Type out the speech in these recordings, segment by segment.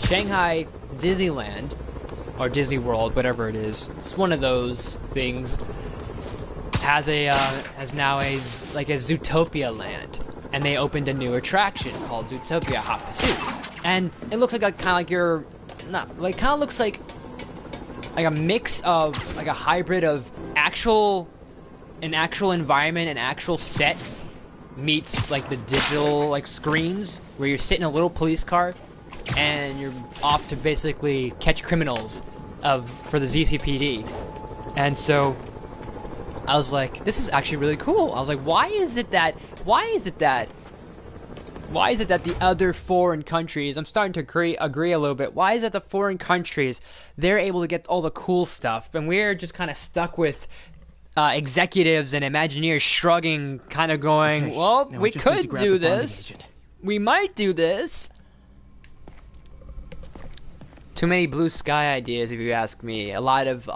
Shanghai Disneyland, or Disney World, whatever it is. It's one of those things. Has now a Zootopia land, and they opened a new attraction called Zootopia Hot Pursuit, and it looks like kind of looks like a mix of like a hybrid of an actual environment, an actual set meets like the digital like screens where you're sitting in a little police car and you're off to basically catch criminals for the ZCPD. And so I was like, this is actually really cool. I was like, why is it that the other foreign countries, I'm starting to agree a little bit, why is it the foreign countries, they're able to get all the cool stuff, and we're just kind of stuck with executives and Imagineers shrugging, kind of going, okay, well, we could do this. We might do this. Too many blue sky ideas, if you ask me. A lot of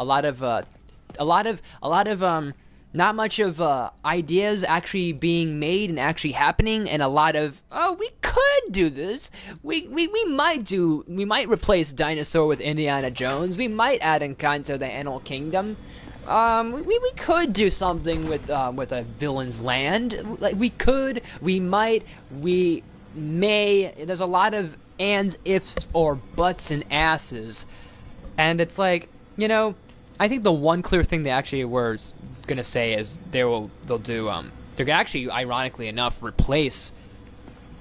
not much of ideas actually being made and actually happening, and a lot of, oh, we could do this. We might replace dinosaur with Indiana Jones. We might add Encanto the Animal Kingdom. We could do something with a villain's land. Like, we could, we might, we may. There's a lot of ands, ifs, or buts and asses, and it's like, you know, I think the one clear thing they actually were gonna say is they're gonna actually, ironically enough, replace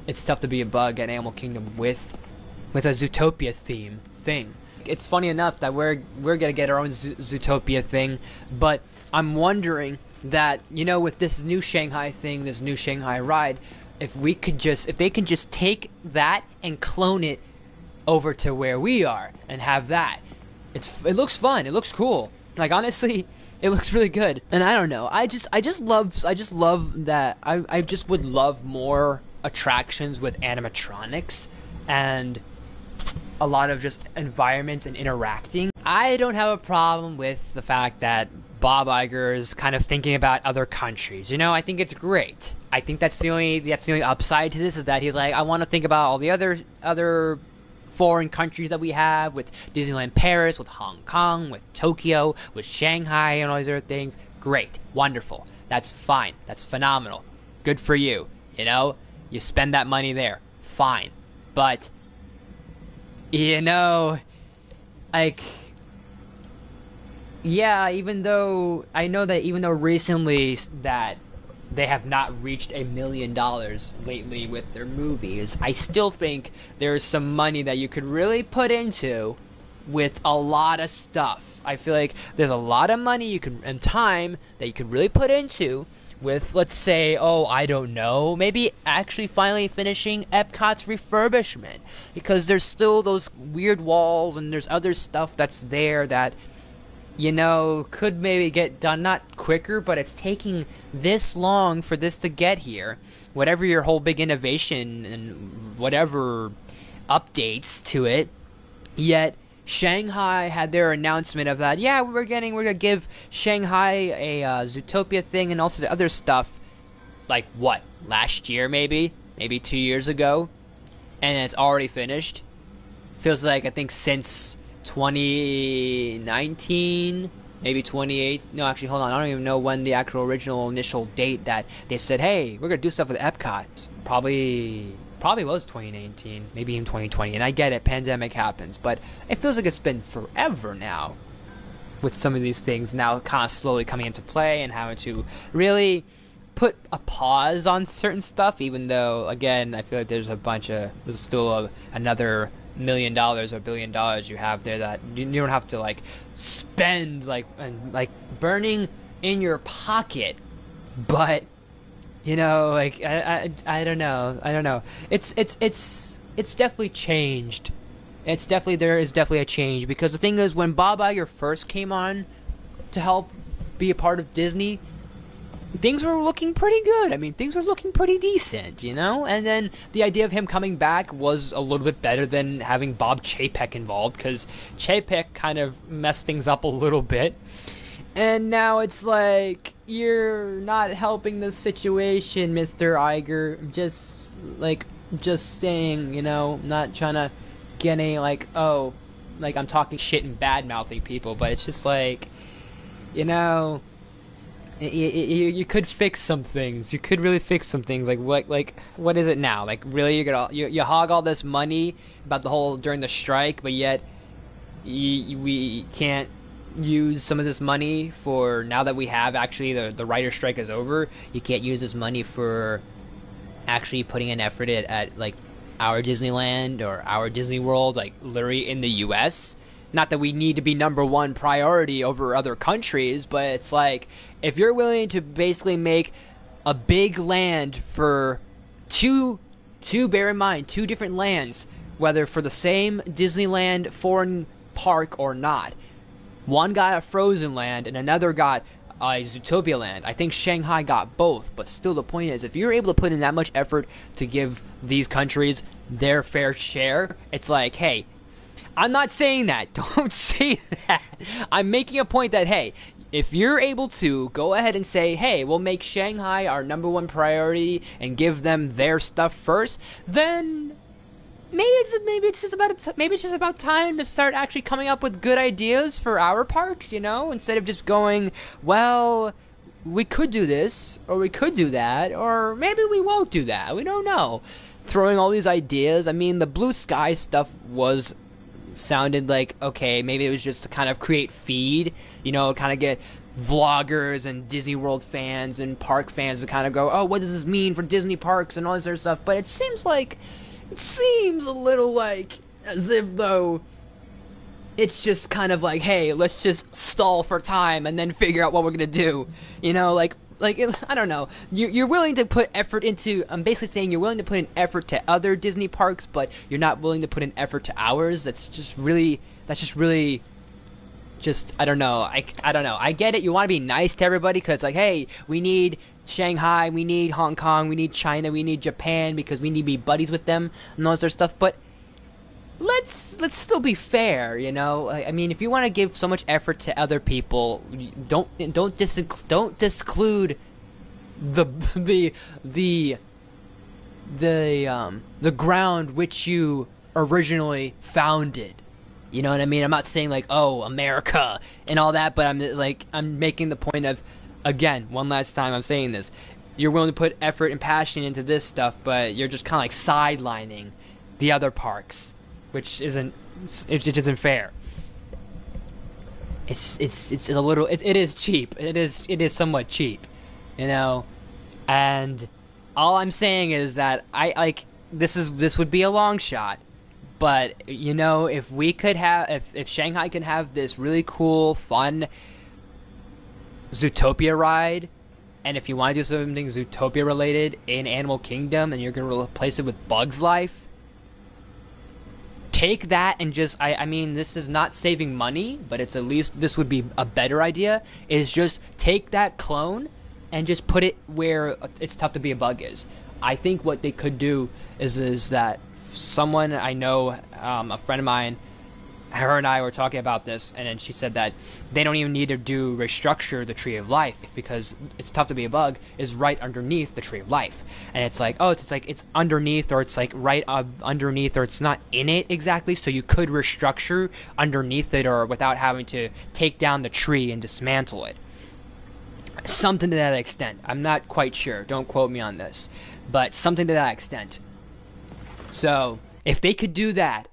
It's Tough to Be a Bug at Animal Kingdom with a Zootopia thing. It's funny enough that we're gonna get our own Zootopia thing, but I'm wondering that, you know, with this new Shanghai thing, this new Shanghai ride, if they can just take that and clone it over to where we are and have that. It looks fun. It looks cool. Like, honestly, it looks really good. And I don't know. I just love that. I just would love more attractions with animatronics and a lot of just environments and interacting. I don't have a problem with the fact that Bob Iger is kind of thinking about other countries. You know, I think it's great. I think that's the only upside to this, is that he's like, I want to think about all the other foreign countries that we have, with Disneyland Paris, with Hong Kong, with Tokyo, with Shanghai, and all these other things. Great. Wonderful. That's fine. That's phenomenal. Good for you. You know, you spend that money there. Fine. But, you know, like, yeah, even though recently that they have not reached $1 million lately with their movies, I still think there's some money that you could really put into with a lot of stuff. I feel like there's a lot of money and time that you could really put into with, let's say, I don't know, maybe actually finally finishing Epcot's refurbishment, because there's still those weird walls and there's other stuff that's there that, you know, could maybe get done, not quicker, but it's taking this long for this to get here. Whatever your whole big innovation and whatever updates to it, yet Shanghai had their announcement of that. Yeah, we're gonna give Shanghai a Zootopia thing and also the other stuff. Like what? Last year, maybe 2 years ago, and it's already finished. Feels like, I think, since 2019, maybe 28. No, actually, hold on. I don't even know when the actual original initial date that they said, hey, we're gonna do stuff with Epcot. Probably was 2019, maybe even 2020. And I get it, pandemic happens, but it feels like it's been forever now, with some of these things now kind of slowly coming into play and having to really put a pause on certain stuff. Even though, again, I feel like there's still another $1 million or $1 billion you have there that you don't have to like spend like burning in your pocket. But, you know, like, I don't know. It's definitely changed. There is definitely a change, because the thing is, when Bob Iger first came on to help be a part of Disney, things were looking pretty good. I mean, things were looking pretty decent, you know? And then the idea of him coming back was a little bit better than having Bob Chapek involved, because Chapek kind of messed things up a little bit. And now it's like, you're not helping the situation, Mr. Iger. Just saying, you know, not trying to getting like, oh, like I'm talking shit and bad mouthing people, but it's just like, you know, you could fix some things. You could really fix some things. Like what is it now? Like really, you hog all this money about the whole during the strike, but yet we can't use some of this money for now that we have actually the writer strike is over. You can't use this money for actually putting an effort at like our Disneyland or our Disney World, like literally in the U.S. Not that we need to be #1 priority over other countries, but it's like if you're willing to basically make a big land for bear in mind, two different lands, whether for the same Disneyland foreign park or not. One got a Frozen Land and another got a Zootopia Land. I think Shanghai got both, but still the point is, if you're able to put in that much effort to give these countries their fair share, it's like, hey, I'm not saying that. Don't say that. I'm making a point that, hey, if you're able to go ahead and say, hey, we'll make Shanghai our #1 priority and give them their stuff first, then maybe it's just about time to start actually coming up with good ideas for our parks, you know, instead of just going, well, we could do this or we could do that or maybe we won't do that. We don't know. Throwing all these ideas. I mean, the blue sky stuff sounded like, okay, maybe it was just to kind of create feed, you know, kind of get vloggers and Disney World fans and park fans to kind of go, oh, what does this mean for Disney parks and all this other stuff. But it seems a little like as if though it's just kind of like, hey, let's just stall for time and then figure out what we're gonna do, you know, like I don't know. You're willing to put effort into. I'm basically saying you're willing to put an effort to other Disney parks, but you're not willing to put an effort to ours. That's just really. I don't know. I don't know. I get it. You want to be nice to everybody because, like, hey, we need Shanghai, we need Hong Kong, we need China, we need Japan because we need to be buddies with them and all this other stuff. But let's still be fair, you know. I mean, if you want to give so much effort to other people, don't disclude the ground which you originally founded. You know what I mean? I'm not saying like, oh, America and all that, but I'm making the point of, again, one last time I'm saying this. You're willing to put effort and passion into this stuff, but you're just kind of like sidelining the other parks, which isn't fair. It's a little, it is cheap. It is somewhat cheap, you know. And all I'm saying is that this would be a long shot. But, you know, if Shanghai can have this really cool, fun Zootopia ride, and if you want to do something Zootopia related in Animal Kingdom and you're going to replace it with Bug's Life, take that and just, I mean, this is not saving money, but it's at least, this would be a better idea, is just take that clone and just put it where It's Tough to Be a Bug is. I think what they could do is that someone I know, a friend of mine, her and I were talking about this, and then she said that they don't even need to restructure the Tree of Life because It's Tough to Be a Bug is right underneath the Tree of Life, and it's like, oh, it's underneath, or it's like right underneath, or it's not in it exactly, so you could restructure underneath it, or without having to take down the tree and dismantle it. Something to that extent. I'm not quite sure. Don't quote me on this, but something to that extent. So, if they could do that,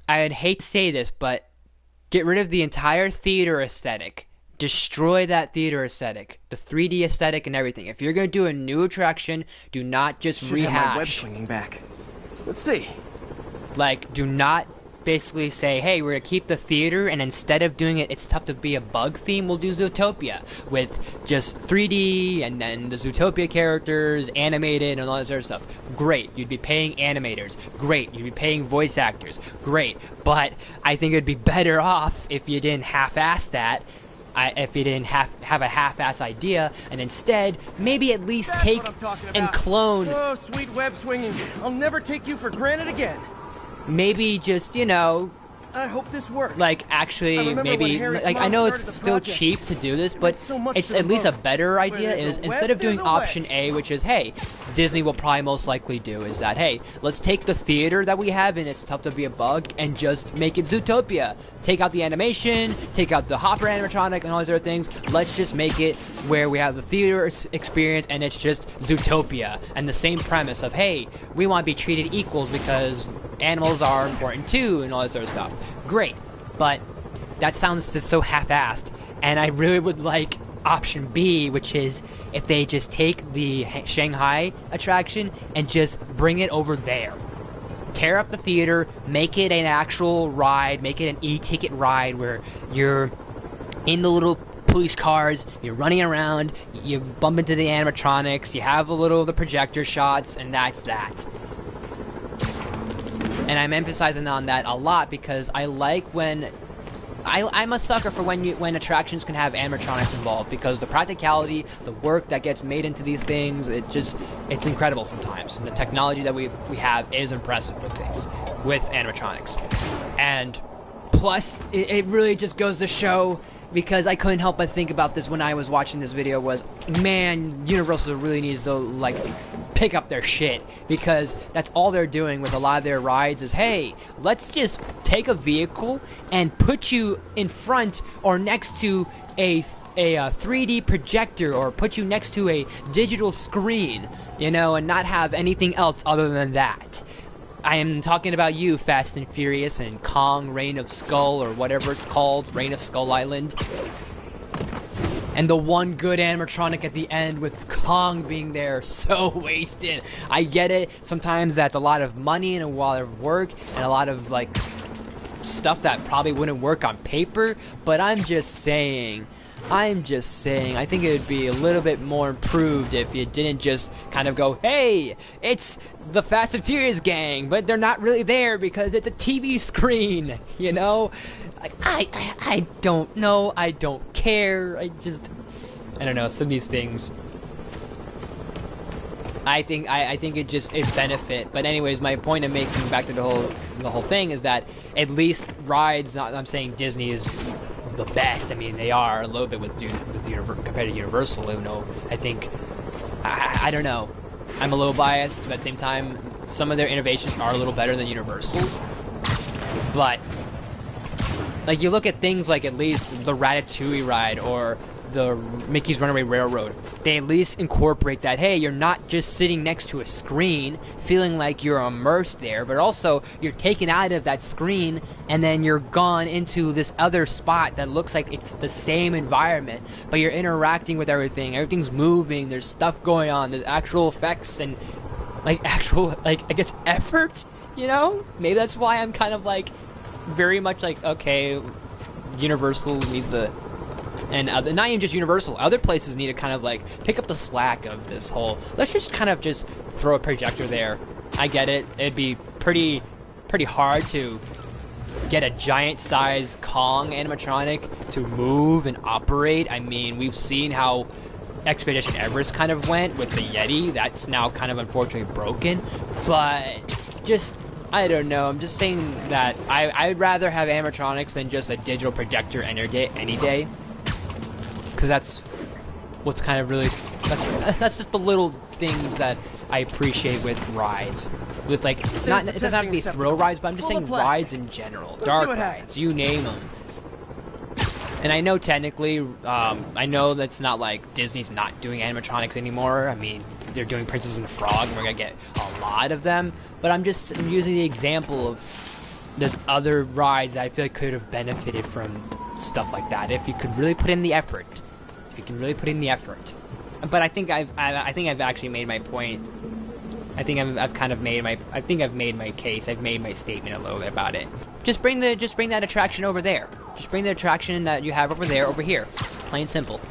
I'd hate to say this, but get rid of the entire theater aesthetic. Destroy that theater aesthetic. The 3D aesthetic and everything. If you're going to do a new attraction, do not just rehash. Have my web swinging back. Let's see. Like, do not basically say, hey, we're going to keep the theater, and instead of doing it, It's Tough to Be a Bug theme, we'll do Zootopia with just 3D and then the Zootopia characters animated and all this other stuff. Great. You'd be paying animators. Great. You'd be paying voice actors. Great. But I think it'd be better off if you didn't half-ass that. If you didn't have a half-ass idea, and instead maybe at least take and clone. Oh, sweet web swinging! I'll never take you for granted again. Maybe just, you know, I hope this works. like actually maybe like I know it's still cheap to do this, but it's at least a better idea is instead of doing option A, which is hey, Disney will probably most likely do is that hey, let's take the theater that we have and it's tough to be a bug and just make it Zootopia. Take out the animation, take out the Hopper animatronic and all these other things. Let's just make it where we have the theater experience and it's just Zootopia and the same premise of hey, we want to be treated equals because animals are important too and all this other stuff. Great, but that sounds just so half-assed, and I really would like option B, which is if they just take the Shanghai attraction and just bring it over there. Tear up the theater, make it an actual ride, make it an e-ticket ride where you're in the little police cars, you're running around, you bump into the animatronics, you have a little of the projector shots, and that's that. And I'm emphasizing on that a lot because I like when I'm a sucker for when attractions can have animatronics involved because the practicality, the work that gets made into these things, it's incredible sometimes. And the technology that we have is impressive with things, with animatronics. And plus, it really just goes to show, because I couldn't help but think about this when I was watching this video, was, man, Universal really needs to, like, pick up their shit, because that's all they're doing with a lot of their rides is, hey, let's just take a vehicle and put you in front or next to a 3D projector or put you next to a digital screen, you know, and not have anything else other than that. I am talking about you, Fast and Furious and Kong, Reign of Skull, or whatever it's called, Reign of Skull Island. And the one good animatronic at the end with Kong being there, so wasted. I get it, sometimes that's a lot of money and a lot of work and a lot of, like, stuff that probably wouldn't work on paper, but I'm just saying, I think it would be a little bit more improved if you didn't just kind of go, hey, it's the Fast and Furious gang, but they're not really there because it's a TV screen, you know? Like, I don't know, I don't care, I don't know, some of these things, I think it benefit. But anyways, my point of making back to the whole thing is that at least rides, I'm saying Disney is the best. I mean, they are a little bit compared to Universal, even though I think I don't know. I'm a little biased, but at the same time, some of their innovations are a little better than Universal. But like you look at things like at least the Ratatouille ride or the Mickey's Runaway Railroad, they at least incorporate that, hey, you're not just sitting next to a screen feeling like you're immersed there, but also you're taken out of that screen and then you're gone into this other spot that looks like it's the same environment, but you're interacting with everything's moving, there's stuff going on, there's actual effects and like actual, like, I guess effort, you know? Maybe that's why I'm kind of like very much like, okay, Universal needs to, and not even just Universal, other places need to kind of like pick up the slack of this whole, let's just kind of just throw a projector there. I get it, it'd be pretty hard to get a giant size Kong animatronic to move and operate. I mean, we've seen how Expedition Everest kind of went with the Yeti. That's now kind of unfortunately broken, but just, I don't know, I'm just saying that I'd rather have animatronics than just a digital projector any day. Because that's what's kind of really, that's just the little things that I appreciate with rides. With like, it doesn't have to be thrill rides, but I'm just saying rides in general. Dark rides, you name them. And I know technically, I know that's not like Disney's not doing animatronics anymore. I mean, they're doing Princess and the Frog, and we're gonna get a lot of them. But I'm using the example of there's other rides that I feel like could have benefited from stuff like that if you could really put in the effort. If you can really put in the effort. But I think I've actually made my point. I think I've made my case. I've made my statement a little bit about it. Just bring that attraction over there. Just bring the attraction that you have over there over here. Plain simple.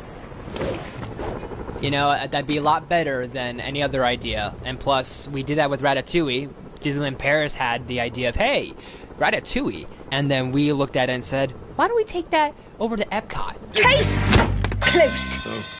You know, that'd be a lot better than any other idea. And plus, we did that with Ratatouille. Disneyland Paris had the idea of, hey, Ratatouille. And then we looked at it and said, why don't we take that over to Epcot? Case closed.